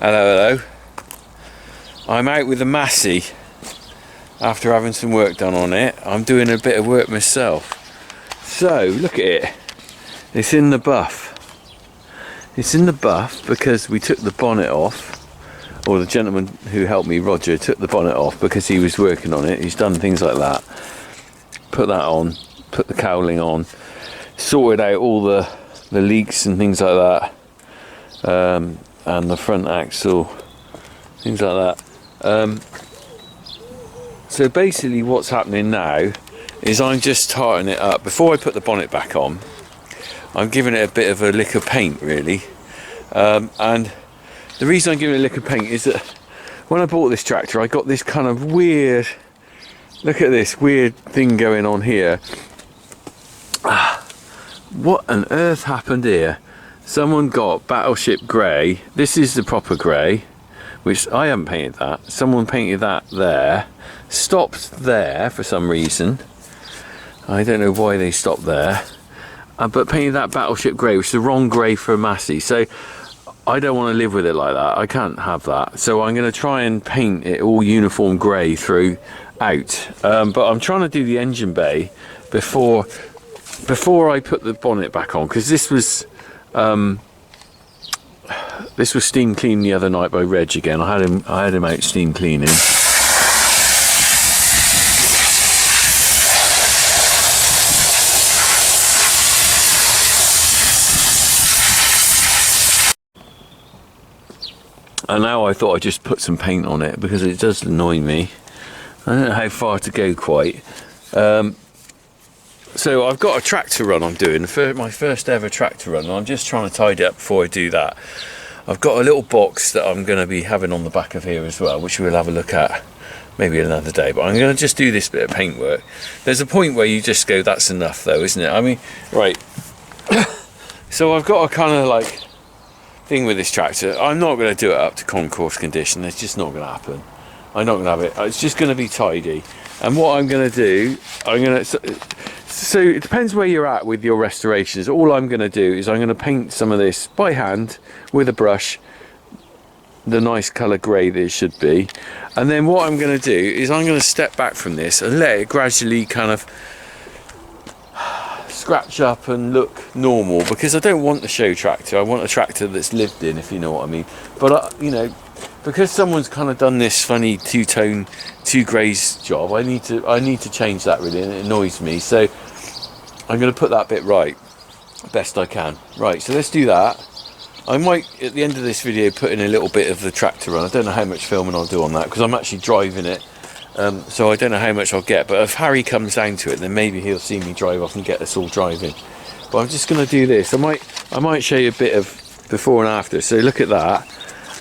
Hello, hello. I'm out with the Massey after having some work done on it. I'm doing a bit of work myself. So, look at it. It's in the buff. It's in the buff because we took the bonnet off, or the gentleman who helped me, Roger, took the bonnet off because he was working on it. He's done things like that. Put that on, put the cowling on, sorted out all the leaks and things like that. And the front axle, things like that. So basically what's happening now is I'm just tarting it up. Before I put the bonnet back on, I'm giving it a bit of a lick of paint, really. And the reason I'm giving it a lick of paint is that when I bought this tractor, I got this kind of weird, look at this weird thing going on here. What on earth happened here? Someone got Battleship Grey. This is the proper grey, which I haven't painted that. Someone painted that there. Stopped there for some reason. I don't know why they stopped there. But painted that Battleship Grey, which is the wrong grey for a Massey. So I don't want to live with it like that. I can't have that. So I'm going to try and paint it all uniform grey throughout. But I'm trying to do the engine bay before I put the bonnet back on, because this was steam cleaned the other night by Reg again. I had him out steam cleaning. And now I thought I'd just put some paint on it because it does annoy me. I don't know how far to go quite. So I've got a tractor run I'm doing, my first ever tractor run, and I'm just trying to tidy up before I do that. I've got a little box that I'm going to be having on the back of here as well, which we'll have a look at maybe another day, but I'm going to just do this bit of paint work. There's a point where you just go, that's enough though, isn't it? I mean, right. So I've got a kind of like thing with this tractor. I'm not going to do it up to concourse condition. It's just not going to happen. I'm not going to have it. It's just going to be tidy. And what I'm going to do, so it depends where you're at with your restorations. All I'm going to do is I'm going to paint some of this by hand with a brush, the nice colour grey that it should be. And then what I'm going to do is I'm going to step back from this and let it gradually kind of scratch up and look normal, because I don't want the show tractor. I want a tractor that's lived in, if you know what I mean. But you know, because someone's kind of done this funny two-tone, two greys job, I need to change that really, and it annoys me. So I'm going to put that bit right best I can. Right, so let's do that. I might at the end of this video put in a little bit of the tractor run. I don't know how much filming I'll do on that because I'm actually driving it. So I don't know how much I'll get, but if Harry comes down to it, then maybe he'll see me drive off and get us all driving. But I'm just going to do this. I might show you a bit of before and after. So look at that,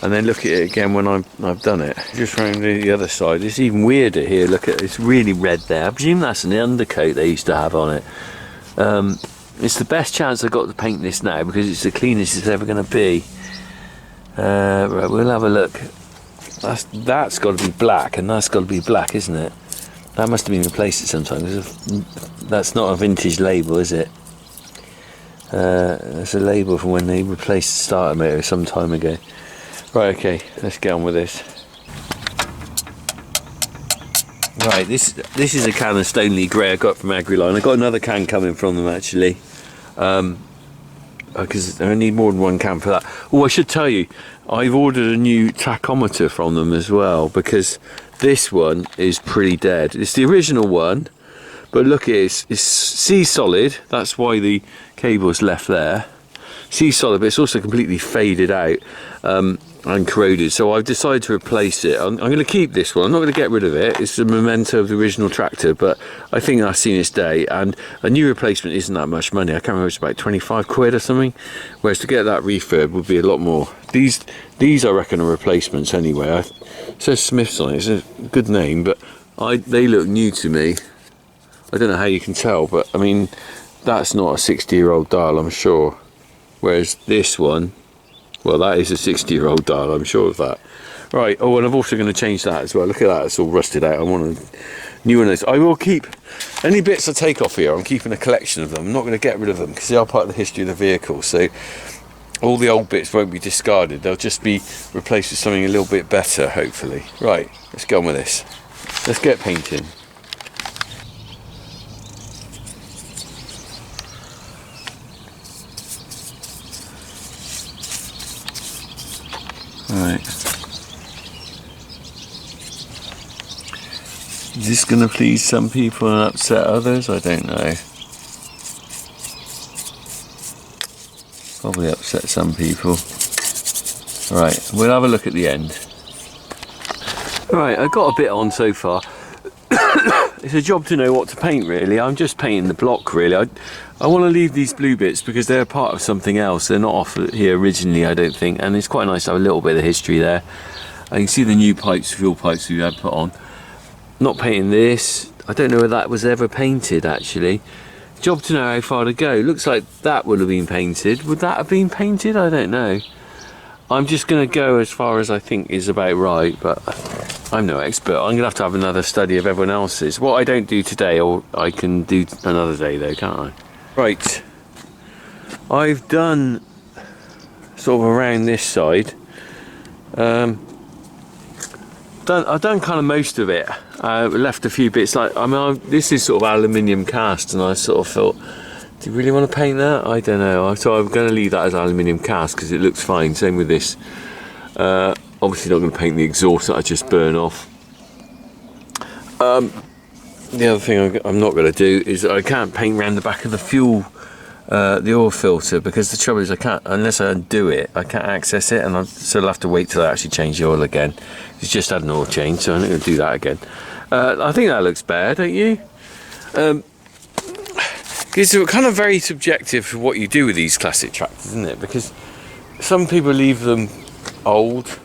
and then look at it again when I've done it. Just round the other side. It's even weirder here. Look at it. It's really red there. I presume that's an undercoat they used to have on it. It's the best chance I've got to paint this now because it's the cleanest it's ever going to be. Right, we'll have a look. That's got to be black, and that's got to be black, isn't it? That must have been replaced at some time. That's not a vintage label, is it? That's a label from when they replaced the starter motor some time ago. Right, okay, let's get on with this. Right, this is a can of Stoneleigh Grey I got from Agriline. I got another can coming from them actually, because I need more than one can for that. Oh, I should tell you, I've ordered a new tachometer from them as well, because this one is pretty dead. It's the original one, but look at it, it's C-solid, that's why the cable's left there. C-solid, but it's also completely faded out and corroded, so I've decided to replace it. I'm going to keep this one. I'm not going to get rid of it. It's a memento of the original tractor, but I think that's seen its day, and a new replacement isn't that much money. I can't remember, it's about 25 quid or something, whereas to get that refurb would be a lot more. These I reckon are replacements anyway. It says Smith's on it. It's a good name, but they look new to me. I don't know how you can tell, but I mean, that's not a 60-year-old dial, I'm sure, whereas this one, well, that is a 60-year-old dial, I'm sure of that. Right, oh, and I'm also going to change that as well. Look at that, it's all rusted out. I want a new one of those. I will keep any bits I take off here. I'm keeping a collection of them. I'm not going to get rid of them because they are part of the history of the vehicle. So all the old bits won't be discarded, they'll just be replaced with something a little bit better, hopefully. Right, let's get on with this. Let's get painting. Right. Is this going to please some people and upset others? I don't know. Probably upset some people. Right, we'll have a look at the end. Right, I've got a bit on so far. It's a job to know what to paint, really. I'm just painting the block, really. I want to leave these blue bits because they're part of something else. They're not off here originally, I don't think, and it's quite nice to have a little bit of history there. I can see the new pipes, fuel pipes we had put on. Not painting this. I don't know whether that was ever painted, actually. Job to know how far to go. Looks like that would have been painted. Would that have been painted? I don't know. I'm just going to go as far as I think is about right, but I'm no expert. I'm going to have another study of everyone else's. What I don't do today, or I can do another day though, can't I? Right. I've done sort of around this side. I've done kind of most of it. Left a few bits, like, this is sort of aluminium cast, and I sort of thought, do you really want to paint that? I don't know. So I'm going to leave that as aluminium cast because it looks fine. Same with this. Obviously not going to paint the exhaust that I just burn off. The other thing I'm not going to do is I can't paint around the back of the fuel, the oil filter, because the trouble is I can't, unless I undo it, I can't access it, and I'll have to wait till I actually change the oil again. It's just had an oil change, so I'm not going to do that again. I think that looks better, don't you? It's kind of very subjective for what you do with these classic tractors, isn't it? Because some people leave them old,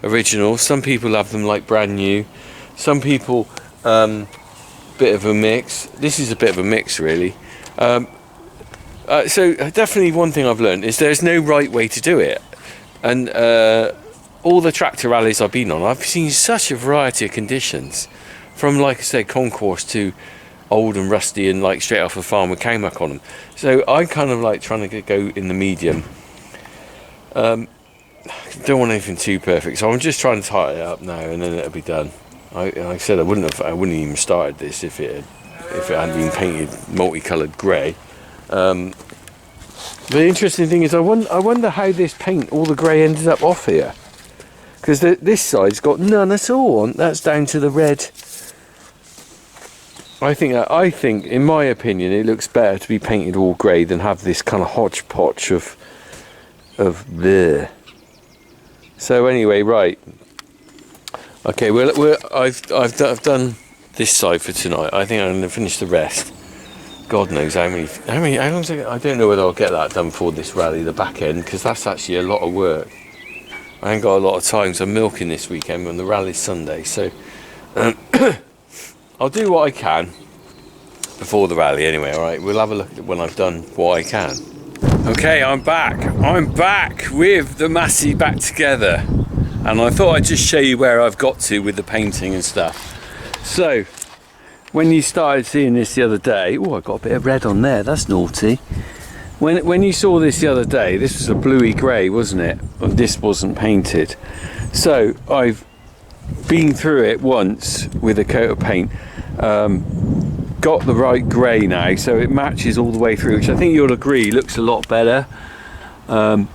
original. Some people have them like brand new. Some people, bit of a mix. This is a bit of a mix, really. So definitely one thing I've learned is there's no right way to do it. And all the tractor rallies I've been on, I've seen such a variety of conditions. From, like I said, concourse to old and rusty and like straight off a farm with Camac on them. So I'm kind of like trying to go in the medium. Don't want anything too perfect, so I'm just trying to tie it up now, and then it'll be done. Like I said, I wouldn't even started this if it hadn't been painted multicoloured grey. The interesting thing is I wonder how this paint, all the grey, ended up off here, because this side's got none at all. That's down to the red. I think, in my opinion, it looks better to be painted all grey than have this kind of hodgepodge of there. So anyway, right. Okay, I've done this side for tonight. I think I'm going to finish the rest. God knows how long's it? I don't know whether I'll get that done for this rally, the back end, because that's actually a lot of work. I ain't got a lot of time, so I'm milking this weekend when the rally's Sunday. So I'll do what I can before the rally anyway, alright? We'll have a look at when I've done what I can. Okay, I'm back with the Massey back together, and I thought I'd just show you where I've got to with the painting and stuff. So when you started seeing this the other day, oh, I got a bit of red on there, that's naughty. When you saw this the other day, this was a bluey grey, wasn't it? This wasn't painted. So I've been through it once with a coat of paint, got the right grey now, so it matches all the way through, which I think you'll agree looks a lot better. The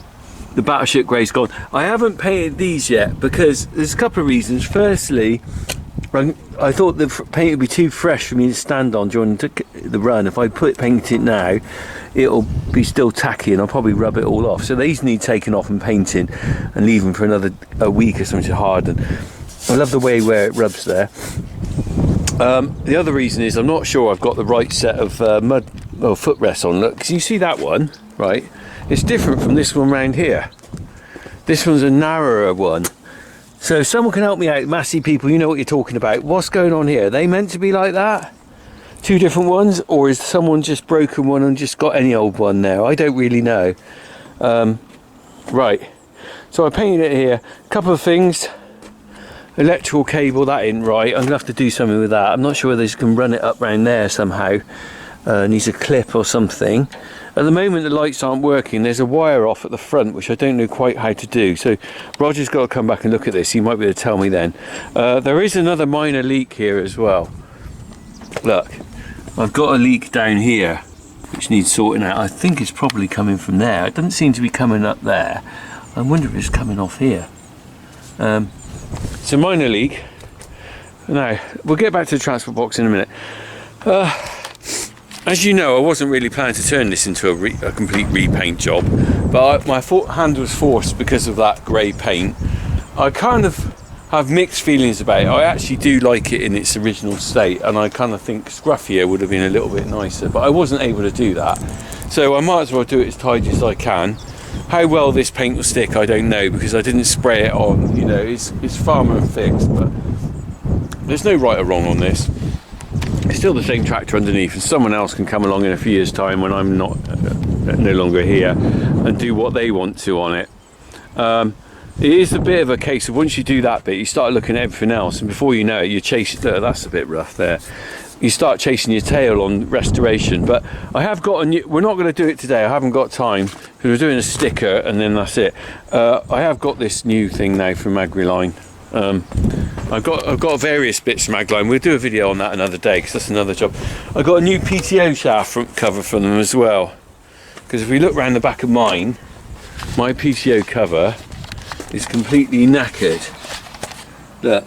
battleship grey's gone. I haven't painted these yet because there's a couple of reasons. Firstly, I thought the paint would be too fresh for me to stand on during the run. If I paint it now, it'll be still tacky and I'll probably rub it all off. So these need taking off and painting and leaving for a week or something to harden. I love the way where it rubs there. The other reason is I'm not sure I've got the right set of footrests on. Look, can you see that one? Right, it's different from this one round here. This one's a narrower one. So if someone can help me out, Massey people, you know what you're talking about. What's going on here? Are they meant to be like that? Two different ones? Or is someone just broken one and just got any old one there? I don't really know. Right, so I painted it here. A couple of things. Electrical cable, that ain't right. I'm gonna have to do something with that. I'm not sure whether you can run it up round there somehow. needs a clip or something. At the moment the lights aren't working. There's a wire off at the front which I don't know quite how to do, so Roger's got to come back and look at this. He might be able to tell me then. There is another minor leak here as well. Look, I've got a leak down here which needs sorting out. I think it's probably coming from there. It doesn't seem to be coming up there. I wonder if it's coming off here. It's a minor leak. Now, we'll get back to the transport box in a minute. As you know, I wasn't really planning to turn this into a complete repaint job, but my hand was forced because of that grey paint. I kind of have mixed feelings about it. I actually do like it in its original state, and I kind of think scruffier would have been a little bit nicer, but I wasn't able to do that. So I might as well do it as tidy as I can. How well this paint will stick, I don't know, because I didn't spray it on. You know, it's Farmer and fixed, but there's no right or wrong on this. It's still the same tractor underneath, and someone else can come along in a few years' time when I'm no longer here and do what they want to on it. It is a bit of a case of once you do that bit, you start looking at everything else, and before you know it, you're chasing. That's a bit rough there. You start chasing your tail on restoration. But I have got a new. We're not going to do it today. I haven't got time because we're doing a sticker and then that's it. I have got this new thing now from Agriline. I've got various bits from Agriline. We'll do a video on that another day because that's another job. I got a new PTO shaft front cover from them as well. Because if we look around the back of mine, my PTO cover is completely knackered. Look,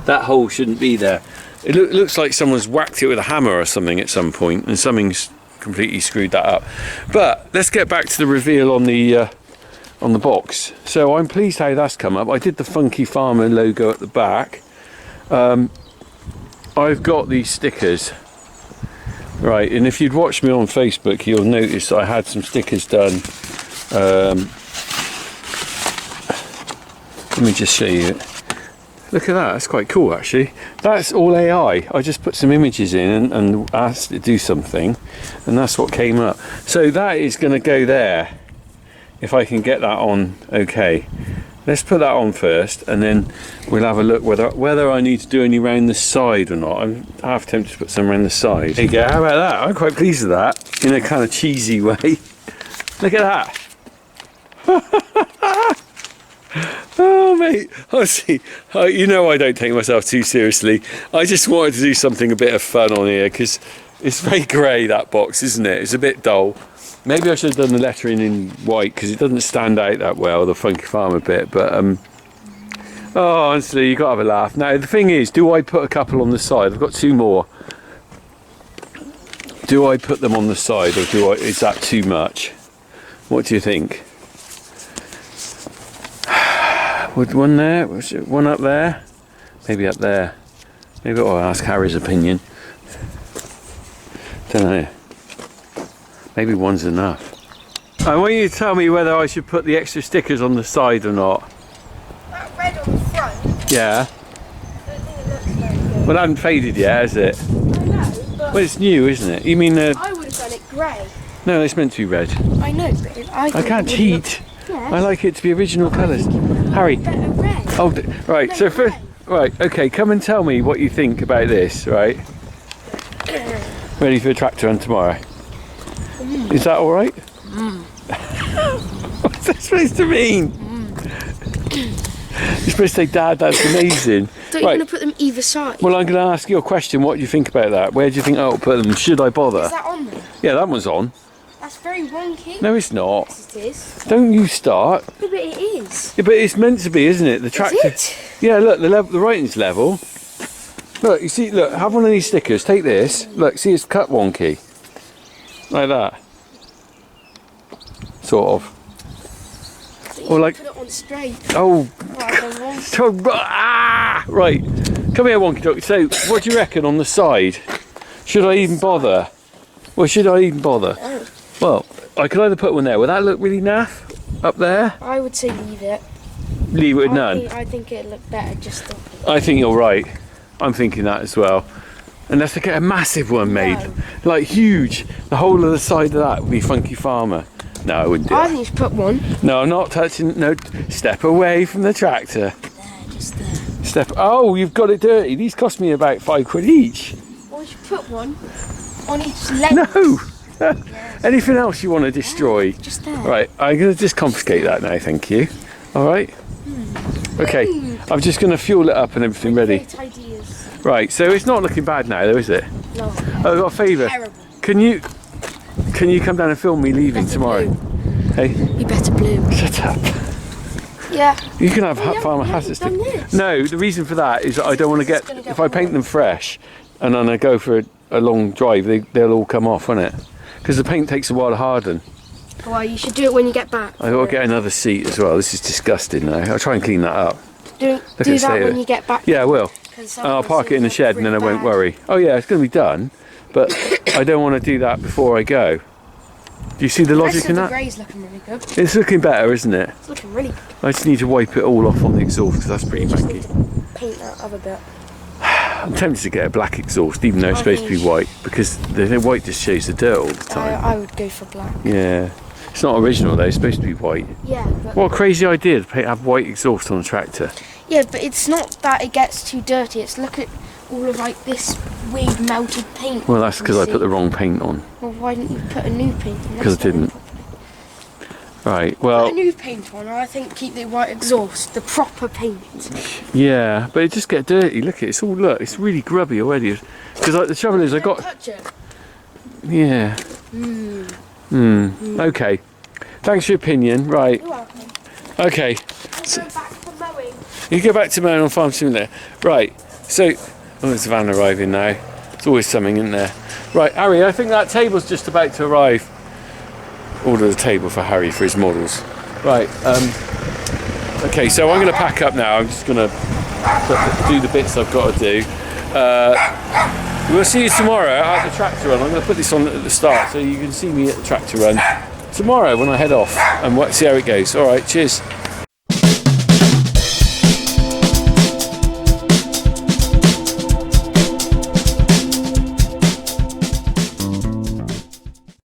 that hole shouldn't be there. It looks like someone's whacked it with a hammer or something at some point, and something's completely screwed that up. But let's get back to the reveal on the box. So I'm pleased how that's come up. I did the Funky Farmer logo at the back. I've got these stickers, right? And if you'd watched me on Facebook, you'll notice I had some stickers done. Let me just show you it. Look at that, that's quite cool actually. That's all AI. I just put some images in and asked it to do something, and that's what came up. So that is going to go there, if I can get that on okay. Let's put that on first, and then we'll have a look whether I need to do any around the side or not. I'm half tempted to put some around the side. There you go, how about that? I'm quite pleased with that, in a kind of cheesy way. Look at that. Oh mate, honestly, you know I don't take myself too seriously. I just wanted to do something a bit of fun on here because it's very grey, that box, isn't it? It's a bit dull. Maybe I should have done the lettering in white because it doesn't stand out that well, the Funky Farmer bit, but oh, honestly, you got to have a laugh. Now the thing is, do I put a couple on the side? I've got two more. Do I put them on the side, or is that too much? What do you think? Would one there? One up there? Maybe up there. Maybe I'll ask Harry's opinion. Don't know. Maybe one's enough. I want you to tell me whether I should put the extra stickers on the side or not. That red on the front? Yeah. I don't think it looks very good. Well, it hasn't faded yet, has it? I know, but Well, it's new, isn't it? You mean... I would have done it grey. No, it's meant to be red. I know, but I can't cheat. Yes. I like it to be original colours. Harry. Better red. Oh, right. No, So first, right. Okay. Come and tell me what you think about this. Right. Ready for a tractor run tomorrow? Is that all right? What's that supposed to mean? You're supposed to say, Dad, that's amazing. Don't you want to put them either side? Well, I'm going to ask you a question. What do you think about that? Where do you think I'll put them? Should I bother? Is that on there? Yeah, that one's on. That's very wonky. No, it's not. Yes, it is. Don't you start. No, but it is. Yeah, but it's meant to be, isn't it? The tractor. Is it? Yeah, look, the writing's level. Look, you see, look, have one of these stickers. Take this. Look, see, it's cut wonky. Like that. Sort of. Or like. Put it on straight. Oh. Oh, I don't want to. So, right. Come here, Wonky Dog. So, what do you reckon on the side? Should I even bother? Well, should I even bother? Oh. Well, I could either put one there. Would that look really naff? Up there? I would say leave it. Leave it with none? I think it'd look better just to... I think you're right. I'm thinking that as well. Unless I get a massive one made. No. Like huge. The whole of the side of that would be Funky Farmer. No, I wouldn't do I that. think you should put one. No, I'm not touching. No, step away from the tractor. There, just there. Step. Oh, you've got it dirty. These cost me about £5 each. Well, should put one on each lens. No. Anything else you want to destroy? Just there. Right, I'm going to just confiscate that now, thank you. All right? Okay, I'm just going to fuel it up and everything ready. Great ideas. Right, so it's not looking bad now though, is it? No. I've got a favour. Terrible. Can you come down and film me leaving Better tomorrow? Hey, You better blue. shut up. Yeah. You can have haven't- farmer we hazard haven't stick. done this. No, the reason for that is that I don't want to get, gonna get if I paint them fresh and then I go for a long drive, they'll all come off, won't it? Because the paint takes a while to harden. Well, you should do it when you get back. I've got to get another seat as well. This is disgusting now. I'll try and clean that up. Do at that the state of when it. you get back. Yeah, I will. 'Cause And I'll sometimes park it in the look shed and then I really won't bad. worry. Oh yeah, it's going to be done, but I don't want to do that before I go. Do you see the The logic rest in of the that? grey's looking really good. It's looking better, isn't it? It's looking really good. I just need to wipe it all off on the exhaust because that's pretty Just need manky. to paint that other bit. I'm tempted to get a black exhaust, even though it's I supposed to be think- white, because the white just shows the dirt all the time. I would go for black. Yeah. It's not original though, it's supposed to be white. Yeah, but What a crazy idea to have white exhaust on a tractor. yeah, but it's not that it gets too dirty. It's look at all of like this weird melted paint. Well, that's you because I see. put the wrong paint on. Well, why didn't you put a new paint on? 'Cause I didn't. Right, well, Put a new paint on, or I think keep the white exhaust, the proper paint. yeah, but it just get dirty. Look, it's all, look, it's really grubby already. Because like, the trouble is I got, Touch it. yeah. Okay. Thanks for your opinion. Right, You're welcome. okay. I'm going back to mowing. You go back to mowing on Farm Simulator. Right, so, oh, there's a van arriving now. There's always something in there. Right, Harry, I think that table's just about to arrive. Order the table for Harry for his models. Right, okay, so I'm going to pack up now. I'm just going to do the bits I've got to do. We'll see you tomorrow at the tractor run. I'm going to put this on at the start so you can see me at the tractor run tomorrow when I head off and see how it goes. All right, cheers.